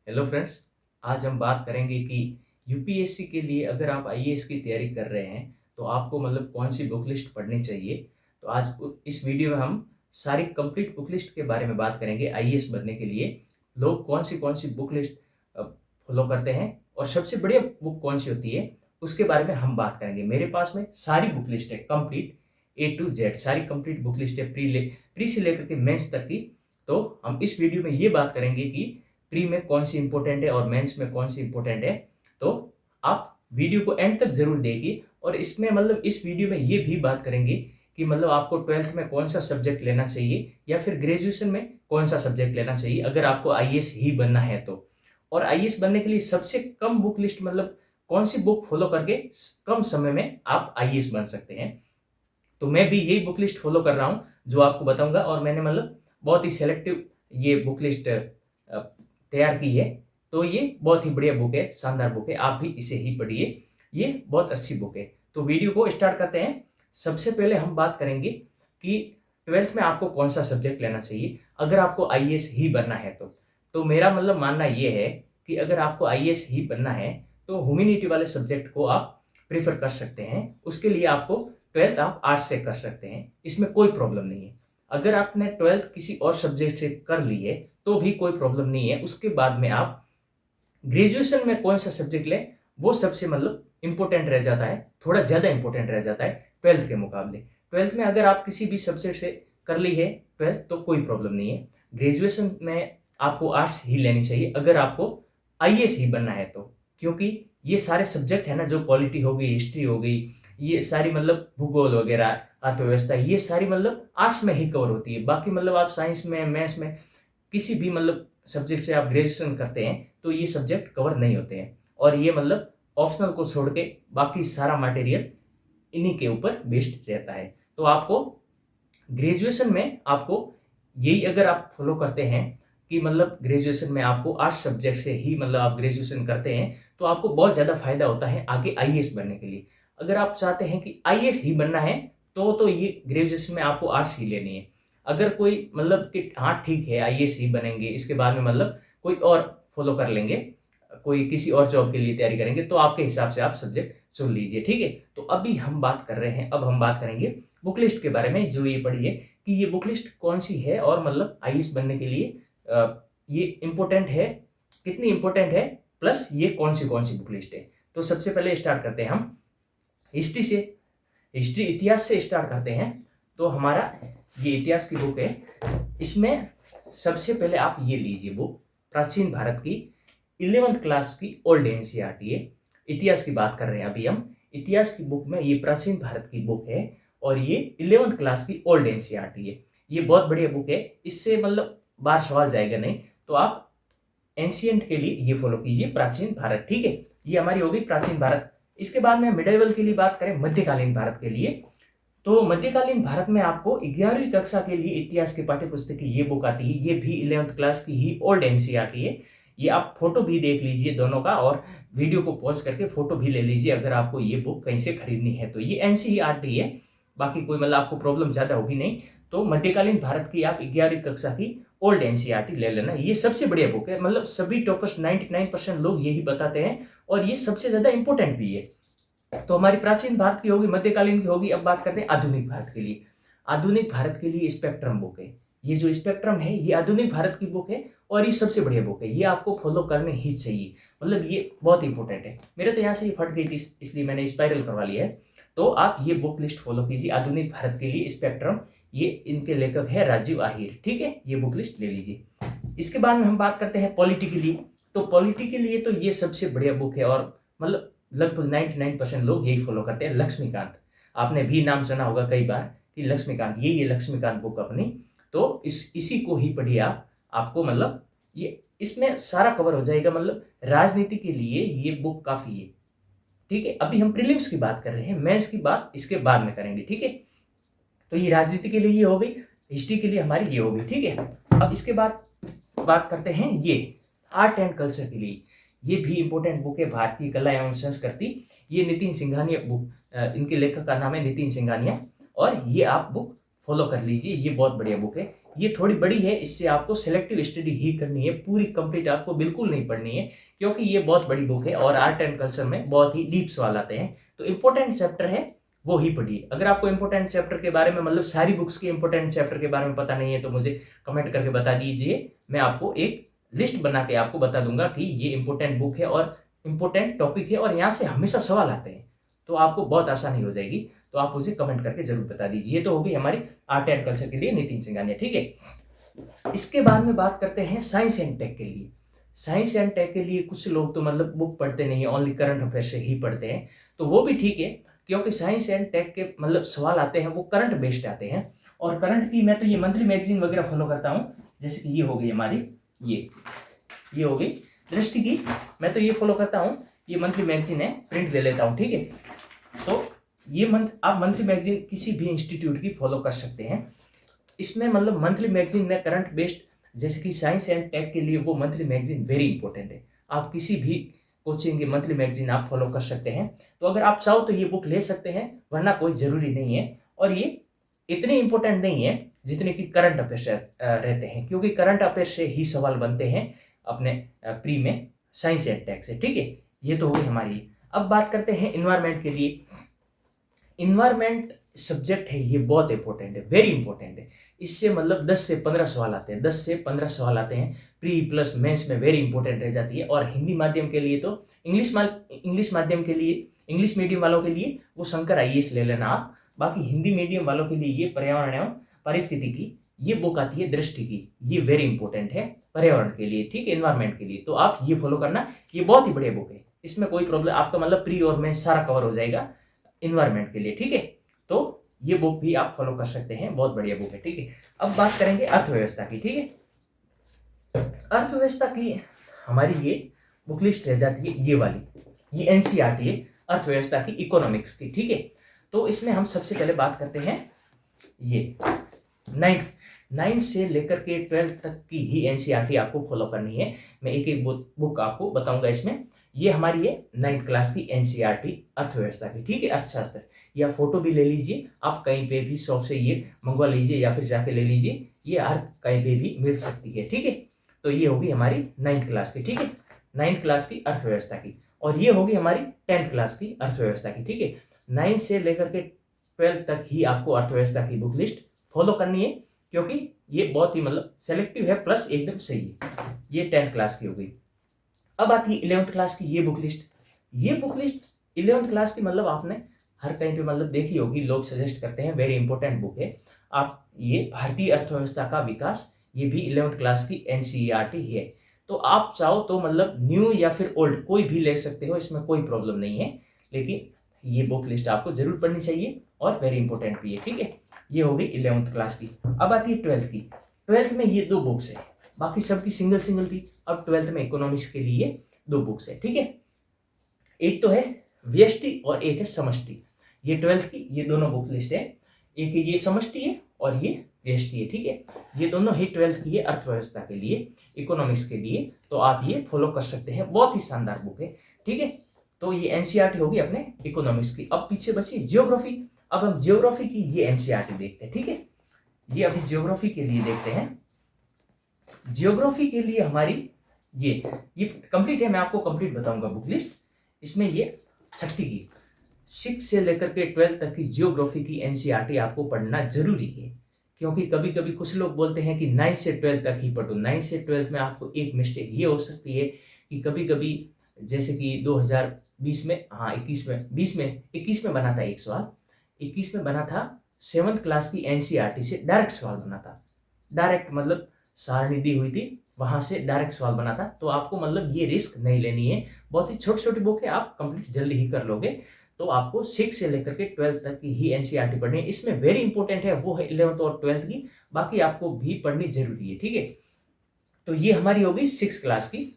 Hello friends. आज हम बात करेंगे कि यूपीएससी के लिए अगर आप आईएएस की तैयारी कर रहे हैं तो आपको कौन सी बुक लिस्ट पढ़नी चाहिए। तो आज इस वीडियो में हम सारी कंप्लीट बुक लिस्ट के बारे में बात करेंगे। आईएएस बनने के लिए लोग कौन सी बुक लिस्ट फॉलो करते हैं और सबसे बढ़िया बुक कौन सी होती है उसके बारे में हम बात करेंगे। मेरे पास में सारी बुक लिस्ट है, कंप्लीट ए टू जेड सारी कंप्लीट बुक लिस्ट है, प्री से लेकर के मेंस तक की। तो हम इस वीडियो में ये बात करेंगे कि प्री में कौन सी इंपॉर्टेंट है और मेंस में कौन सी इंपॉर्टेंट है। तो आप वीडियो को एंड तक जरूर देखिए। और इसमें इस वीडियो में ये भी बात करेंगे कि आपको ट्वेल्थ में कौन सा सब्जेक्ट लेना चाहिए या फिर ग्रेजुएशन में कौन सा सब्जेक्ट लेना चाहिए अगर आपको आईएएस ही बनना है तो। और आईएएस बनने के लिए सबसे कम बुक लिस्ट कौन सी बुक फॉलो करके कम समय में आप आईएएस बन सकते हैं। तो मैं भी यही बुक लिस्ट फॉलो कर रहा हूँ जो आपको बताऊंगा। और मैंने बहुत ही सेलेक्टिव ये बुक लिस्ट तैयार की है। तो ये बहुत ही बढ़िया बुक है, शानदार बुक है, आप भी इसे ही पढ़िए, ये बहुत अच्छी बुक है। तो वीडियो को स्टार्ट करते हैं। सबसे पहले हम बात करेंगे कि ट्वेल्थ में आपको कौन सा सब्जेक्ट लेना चाहिए अगर आपको आईएएस ही बनना है तो मेरा मानना ये है कि अगर आपको आईएएस ही बनना है तो ह्यूमैनिटी वाले सब्जेक्ट को आप प्रीफर कर सकते हैं। उसके लिए आपको ट्वेल्थ आप आर्ट्स से कर सकते हैं, इसमें कोई प्रॉब्लम नहीं है। अगर आपने ट्वेल्थ किसी और सब्जेक्ट से कर ली है तो भी कोई प्रॉब्लम नहीं है। उसके बाद में आप ग्रेजुएशन में कौन सा सब्जेक्ट लें वो सबसे इंपॉर्टेंट रह जाता है, थोड़ा ज़्यादा इंपॉर्टेंट रह जाता है ट्वेल्थ के मुकाबले। ट्वेल्थ में अगर आप किसी भी सब्जेक्ट से कर ली है ट्वेल्थ तो कोई प्रॉब्लम नहीं है। ग्रेजुएशन में आपको आर्ट्स ही लेनी चाहिए अगर आपको आईएएस ही बनना है तो, क्योंकि ये सारे सब्जेक्ट है ना, जो पॉलिटी हो गई, हिस्ट्री हो गई, ये सारी भूगोल वगैरह, अर्थव्यवस्था, ये सारी आर्ट्स में ही कवर होती है। बाकी आप साइंस में, मैथ्स में किसी भी सब्जेक्ट से आप ग्रेजुएशन करते हैं तो ये सब्जेक्ट कवर नहीं होते हैं। और ये ऑप्शनल को छोड़ के बाकी सारा मटेरियल इन्हीं के ऊपर बेस्ड रहता है। तो आपको ग्रेजुएशन में आपको यही अगर आप फॉलो करते हैं कि ग्रेजुएशन में आपको आर्ट्स सब्जेक्ट से ही आप ग्रेजुएशन करते हैं तो आपको बहुत ज़्यादा फायदा होता है आगे आईएएस बनने के लिए। अगर आप चाहते हैं कि आईएएस ही बनना है तो ये ग्रेजुएशन में आपको आर्ट्स ही लेनी है। अगर कोई कि हाँ ठीक है आईएएस ही बनेंगे, इसके बाद में कोई और फॉलो कर लेंगे, कोई किसी और जॉब के लिए तैयारी करेंगे, तो आपके हिसाब से आप सब्जेक्ट चुन लीजिए, ठीक है। तो अभी हम बात कर रहे हैं, अब हम बात करेंगे बुक लिस्ट के बारे में, जो ये पढ़ी है कि ये बुक लिस्ट कौन सी है और आईएएस बनने के लिए ये इम्पोर्टेंट है, कितनी इम्पोर्टेंट है, प्लस ये कौन सी बुक लिस्ट है। तो सबसे पहले स्टार्ट करते हैं हम हिस्ट्री से, हिस्ट्री इतिहास से स्टार्ट करते हैं। तो हमारा ये इतिहास की बुक है, इसमें सबसे पहले आप ये लीजिए बुक, प्राचीन भारत की 11th क्लास की ओल्ड एनसीईआरटी है। इतिहास की बात कर रहे हैं अभी हम, इतिहास की बुक में ये प्राचीन भारत की बुक है और ये 11th क्लास की ओल्ड एनसीईआरटी है। ये बहुत बढ़िया बुक है, इससे बार सवाल जाएगा नहीं। तो आप एंशियंट के लिए ये फॉलो कीजिए, प्राचीन भारत, ठीक है। ये हमारी होगी प्राचीन भारत। इसके बाद में मिडिवल के लिए बात करें, मध्यकालीन भारत के लिए, तो मध्यकालीन भारत में आपको 11वीं कक्षा के लिए इतिहास की पाठ्य पुस्तक की ये बुक आती है। ये भी 11th क्लास की ही ओल्ड एनसीईआरटी है। ये आप फोटो भी देख लीजिए दोनों का, और वीडियो को पॉज करके फोटो भी ले लीजिए अगर आपको ये बुक कहीं से खरीदनी है तो। ये एनसीईआरटी है, बाकी कोई आपको प्रॉब्लम ज़्यादा होगी नहीं। तो मध्यकालीन भारत की आप 11वीं कक्षा की ओल्ड एनसीईआरटी ले लेना, ये सबसे बढ़िया बुक है। सभी टॉपर्स 99% लोग यही बताते हैं और ये सबसे ज़्यादा इंपॉर्टेंट भी है। तो हमारी प्राचीन भारत की होगी, मध्यकालीन की होगी। अब बात करते हैं आधुनिक भारत के लिए। आधुनिक भारत के लिए स्पेक्ट्रम बुक है। ये जो स्पेक्ट्रम है ये आधुनिक भारत की बुक है और ये सबसे बढ़िया बुक है, ये आपको फॉलो करने ही चाहिए। ये बहुत इंपॉर्टेंट है। मेरे तो यहाँ से ये फट गई थी इसलिए मैंने स्पाइरल करवा लिया है। तो आप ये बुक लिस्ट फॉलो कीजिए, आधुनिक भारत के लिए स्पेक्ट्रम, ये इनके लेखक है राजीव आहिर, ठीक है। ये बुक लिस्ट ले लीजिए। इसके बाद में हम बात करते हैं पॉलिटी के लिए। तो पॉलिटी के लिए तो ये सबसे बढ़िया बुक है और लगभग 99% लोग यही फॉलो करते हैं। लक्ष्मीकांत, आपने भी नाम सुना होगा कई बार कि लक्ष्मीकांत, ये लक्ष्मीकांत बुक अपनी, तो इसी को ही पढ़िए आप। आपको ये इसमें सारा कवर हो जाएगा। राजनीति के लिए ये बुक काफ़ी है, ठीक है। अभी हम प्रीलिम्स की बात कर रहे हैं, मेंस की बात इसके बाद में करेंगे, ठीक है। तो ये राजनीति के लिए ये हो गई, हिस्ट्री के लिए हमारी ये हो गई, ठीक है। अब इसके बाद बात करते हैं ये आर्ट एंड कल्चर के लिए। ये भी इंपॉर्टेंट बुक है, भारतीय कला एवं संस्कृति। ये नितिन सिंघानिया बुक, इनके लेखक का नाम है नितिन सिंघानिया, और ये आप बुक फॉलो कर लीजिए, ये बहुत बढ़िया बुक है। ये थोड़ी बड़ी है, इससे आपको सेलेक्टिव स्टडी ही करनी है, पूरी कंप्लीट आपको बिल्कुल नहीं पढ़नी है, क्योंकि ये बहुत बड़ी बुक है और आर्ट एंड कल्चर में बहुत ही डीप सवाल आते हैं। तो इंपॉर्टेंट चैप्टर है वो ही पढ़िए। अगर आपको इंपॉर्टेंट चैप्टर के बारे में मतलब सारी बुक्स के इंपॉर्टेंट चैप्टर के बारे में पता नहीं है तो मुझे कमेंट करके बता दीजिए, मैं आपको एक लिस्ट बना के आपको बता दूंगा कि ये इंपॉर्टेंट बुक है और इंपॉर्टेंट टॉपिक है और यहाँ से हमेशा सवाल आते हैं, तो आपको बहुत आसानी हो जाएगी। तो आप मुझे कमेंट करके जरूर बता दीजिए। ये तो होगी हमारी आर्ट एंड कल्चर के लिए नितिन सिंघानिया, ठीक है। इसके बाद में बात करते हैं साइंस एंड टेक के लिए। साइंस एंड टेक के लिए कुछ लोग तो मतलब बुक पढ़ते नहीं है, ओनली करंट अफेयर से ही पढ़ते हैं, तो वो भी ठीक है, क्योंकि साइंस एंड टेक के मतलब सवाल आते हैं वो करंट बेस्ड आते हैं। और करंट की मैं तो ये मंथली मैगजीन वगैरह फॉलो करता हूँ, जैसे कि ये हो गई हमारी ये हो गई दृष्टि की, मैं तो ये फॉलो करता हूँ, ये मंथली मैगजीन है, प्रिंट ले लेता हूँ, ठीक है। तो ये आप मंथली मैगजीन किसी भी इंस्टीट्यूट की फॉलो कर सकते हैं। इसमें मतलब मंथली मैगजीन में करंट बेस्ड, जैसे कि साइंस एंड टेक के लिए वो मंथली मैगजीन वेरी इंपॉर्टेंट है। आप किसी भी कोचिंग की मंथली मैगजीन आप फॉलो कर सकते हैं। तो अगर आप चाहो तो ये बुक ले सकते हैं, वरना कोई ज़रूरी नहीं है। और ये इतने इंपॉर्टेंट नहीं है जितने कि करंट अफेयर रहते हैं, क्योंकि करंट अफेयर से ही सवाल बनते हैं अपने प्री में साइंस एंड टेक से, ठीक है। ये तो हो गई हमारी। अब बात करते हैं इन्वायरमेंट के लिए। इन्वायरमेंट सब्जेक्ट है, ये बहुत इंपॉर्टेंट है, वेरी इंपॉर्टेंट है। इससे मतलब 10 से 15 सवाल आते हैं, 10 से 15 सवाल आते हैं, प्री प्लस मेंस में वेरी इंपॉर्टेंट रह जाती है। और हिंदी माध्यम के लिए तो इंग्लिश माध्यम के लिए, इंग्लिश मीडियम वालों के लिए वो शंकर IAS ले लेना आप। बाकी हिंदी मीडियम वालों के लिए ये पर्यावरण एवं परिस्थिति की ये बुक आती है दृष्टि की, ये वेरी इंपॉर्टेंट है पर्यावरण के लिए, ठीक है, एनवायरमेंट के लिए। तो आप ये फॉलो करना, ये बहुत ही बढ़िया बुक है, इसमें कोई प्रॉब्लम, आपका मतलब प्री और मेंस सारा कवर हो जाएगा इन्वायरमेंट के लिए, ठीक है। तो ये बुक भी आप फॉलो कर सकते हैं, बहुत बढ़िया बुक है, ठीक है। अब बात करेंगे अर्थव्यवस्था की, ठीक है। अर्थव्यवस्था की हमारी ये बुक लिस्ट रह जाती है, ये वाली, ये NCERT है अर्थव्यवस्था की, इकोनॉमिक्स की, ठीक है। तो इसमें हम सबसे पहले बात करते हैं ये 9th से लेकर के 12th तक की ही NCERT आपको फॉलो करनी है। मैं एक एक बुक आपको बताऊंगा इसमें। ये हमारी है 9th क्लास की NCERT अर्थव्यवस्था की, ठीक है, अर्थशास्त्र। या फोटो भी ले लीजिए आप, कहीं पे भी शॉप से ये मंगवा लीजिए या फिर जाके ले लीजिए, ये हर कहीं पे भी मिल सकती है, ठीक है। तो ये होगी हमारी 9th क्लास की, ठीक है, 9th क्लास की अर्थव्यवस्था की। और ये होगी हमारी 10th क्लास की अर्थव्यवस्था की, ठीक है। 9 से लेकर के 12 तक ही आपको अर्थव्यवस्था की बुक लिस्ट फॉलो करनी है, क्योंकि ये बहुत ही मतलब सेलेक्टिव है प्लस एकदम सही है। ये 10th क्लास की हो गई। अब आती है 11th क्लास की ये बुक लिस्ट। ये बुक लिस्ट 11th क्लास की मतलब आपने हर कहीं पे मतलब देखी होगी, लोग सजेस्ट करते हैं, वेरी इंपॉर्टेंट बुक है। आप ये भारतीय अर्थव्यवस्था का विकास, ये भी 11th क्लास की NCERT है। तो आप चाहो तो मतलब न्यू या फिर ओल्ड कोई भी ले सकते हो, इसमें कोई प्रॉब्लम नहीं है, लेकिन ये बुक लिस्ट आपको जरूर पढ़नी चाहिए और वेरी इंपॉर्टेंट भी है, ठीक है। ये हो गई 11th क्लास की। अब आती है 12th की। 12th में ये 2 बुक्स है, बाकी सबकी सिंगल सिंगल थी। अब 12th में इकोनॉमिक्स के लिए 2 बुक्स है, ठीक है। एक तो है व्यष्टि और एक है समष्टि। ये 12th की ये दोनों बुक लिस्ट है, एक ये समष्टि है और ये व्यष्टि है, ठीक है। ये दोनों ही 12th की है अर्थव्यवस्था के लिए, इकोनॉमिक्स के लिए। तो आप ये फॉलो कर सकते हैं, बहुत ही शानदार बुक है, ठीक है। तो ये NCERT होगी अपने इकोनॉमिक्स की। अब पीछे बची जियोग्राफी। अब हम जियोग्राफी की ये NCERT देखते हैं, ठीक है। ये अभी जियोग्राफी के लिए देखते हैं। जियोग्राफी के लिए हमारी ये कंप्लीट है, मैं आपको कंप्लीट बताऊंगा बुक लिस्ट। इसमें ये 6ठी की 6 से लेकर के 12 तक की जियोग्राफी की NCERT आपको पढ़ना जरूरी है, क्योंकि कभी कभी कुछ लोग बोलते हैं कि 9 से 12 तक ही पढ़ो। 9 से 12 में आपको एक मिस्टेक ये हो सकती है कि कभी कभी जैसे कि 2020 में, हाँ 21 में बना था एक सवाल, 21 में बना था 7th क्लास की NCERT से डायरेक्ट सवाल बना था। डायरेक्ट मतलब सारणी दी हुई थी, वहां से डायरेक्ट सवाल बना था। तो आपको मतलब ये रिस्क नहीं लेनी है, बहुत ही छोटी छोटी बुक है, आप कंप्लीट जल्दी ही कर लोगे। तो आपको 6 से लेकर के 12 तक की ही NCERT पढ़नी है। इसमें वेरी इंपॉर्टेंट है वो है 11th और 12th की, बाकी आपको भी पढ़नी जरूरी है, ठीक है। तो ये हमारी होगी 6 क्लास की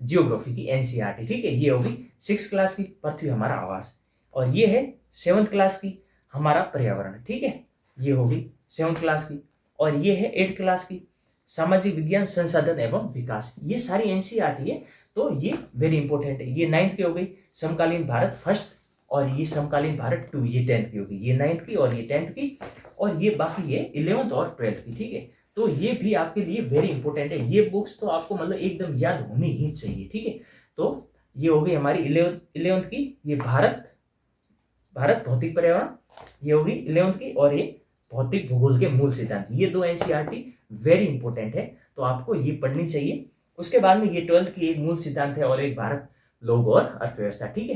जियोग्राफी की NCERT, ठीक है। ये होगी 6 क्लास की पृथ्वी हमारा आवास, और ये है 7th क्लास की हमारा पर्यावरण, ठीक है। ये होगी 7th क्लास की। और ये है 8th क्लास की सामाजिक विज्ञान संसाधन एवं विकास। ये सारी NCERT है, तो ये वेरी इंपॉर्टेंट है। ये 9th की हो गई समकालीन भारत फर्स्ट, और ये समकालीन भारत 2, ये 10th की होगी। ये 9th की और ये 10th की, और ये बाकी है 11th और 12th की, ठीक है। तो ये भी आपके लिए वेरी इंपॉर्टेंट है। ये बुक्स तो आपको मतलब एकदम याद होनी ही चाहिए, ठीक है। तो ये हो गई हमारी 11th की, ये भारत भौतिक पर्यावरण, ये होगी 11th की, और ये भौतिक भूगोल के मूल सिद्धांत। ये दो एनसीईआरटी वेरी इंपॉर्टेंट है, तो आपको ये पढ़नी चाहिए। उसके बाद में ये 12th की एक मूल सिद्धांत है और एक भारत, लोग और अर्थव्यवस्था, ठीक है।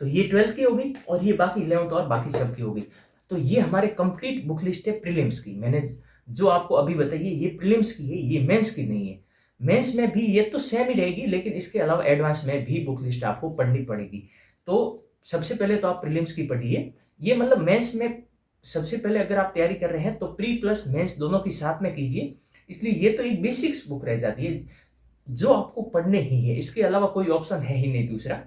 तो ये 12th की होगी और ये बाकी 11th और बाकी सब की होगी। तो ये हमारे कंप्लीट बुक लिस्ट है प्रीलिम्स की। मैंने जो आपको अभी बताई ये प्रीलिम्स की है, ये मेंस की नहीं है। मेंस में भी ये तो सेम ही रहेगी, लेकिन इसके अलावा एडवांस में भी बुक लिस्ट आपको पढ़नी पड़ेगी। तो सबसे पहले तो आप प्रीलिम्स की पढ़िए। ये मतलब मेंस में सबसे पहले अगर आप तैयारी कर रहे हैं तो प्री प्लस मेंस दोनों की साथ में कीजिए, इसलिए ये तो एक बेसिक्स बुक रह जाती है जो आपको पढ़ने ही है। इसके अलावा कोई ऑप्शन है ही नहीं दूसरा।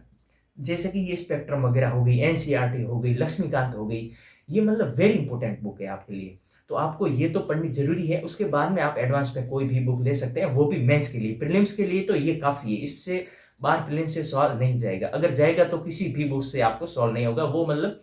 जैसे कि ये स्पेक्ट्रम वगैरह हो गई, एनसीईआरटी हो गई, लक्ष्मीकांत हो गई, ये मतलब वेरी इंपॉर्टेंट बुक है आपके लिए। तो आपको ये तो पढ़नी जरूरी है। उसके बाद में आप एडवांस में कोई भी बुक ले सकते हैं, वो भी मेंस के लिए। प्रीलिम्स के लिए तो ये काफ़ी है, इससे बाहर प्रीलिम्स से सवाल नहीं जाएगा। अगर जाएगा तो किसी भी बुक से आपको सॉल्व नहीं होगा, वो मतलब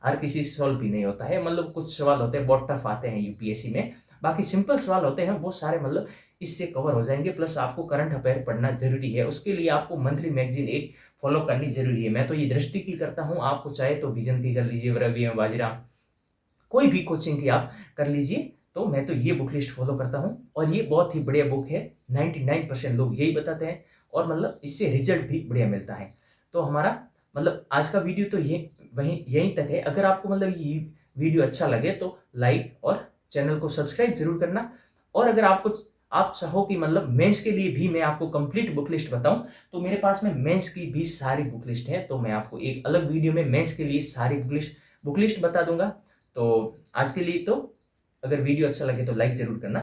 हर किसी से सॉल्व भी नहीं होता है। मतलब कुछ सवाल होते हैं बहुत टफ आते हैं यूपीएससी में, बाकी सिंपल सवाल होते हैं वो सारे मतलब इससे कवर हो जाएंगे। प्लस आपको करंट अफेयर पढ़ना जरूरी है, उसके लिए आपको मंथली मैगजीन एक फॉलो करनी जरूरी है। मैं तो ये दृष्टि की करता हूँ, आपको चाहे तो विजन की कर लीजिए, रवि एवं बाजीराव, कोई भी कोचिंग की आप कर लीजिए। तो मैं तो ये बुक लिस्ट फॉलो करता हूँ और ये बहुत ही बढ़िया बुक है। 99% लोग यही बताते हैं और मतलब इससे रिजल्ट भी बढ़िया मिलता है। तो हमारा मतलब आज का वीडियो तो ये यहीं तक है। अगर आपको मतलब ये वीडियो अच्छा लगे तो लाइक और चैनल को सब्सक्राइब जरूर करना। और अगर आप चाहो कि मतलब मेंस के लिए भी मैं आपको कंप्लीट बुक लिस्ट बताऊं, तो मेरे पास में मेंस की भी सारी बुक लिस्ट है। तो मैं आपको एक अलग वीडियो में मेंस के लिए सारी बुक लिस्ट बता दूंगा। तो आज के लिए तो अगर वीडियो अच्छा लगे तो लाइक जरूर करना।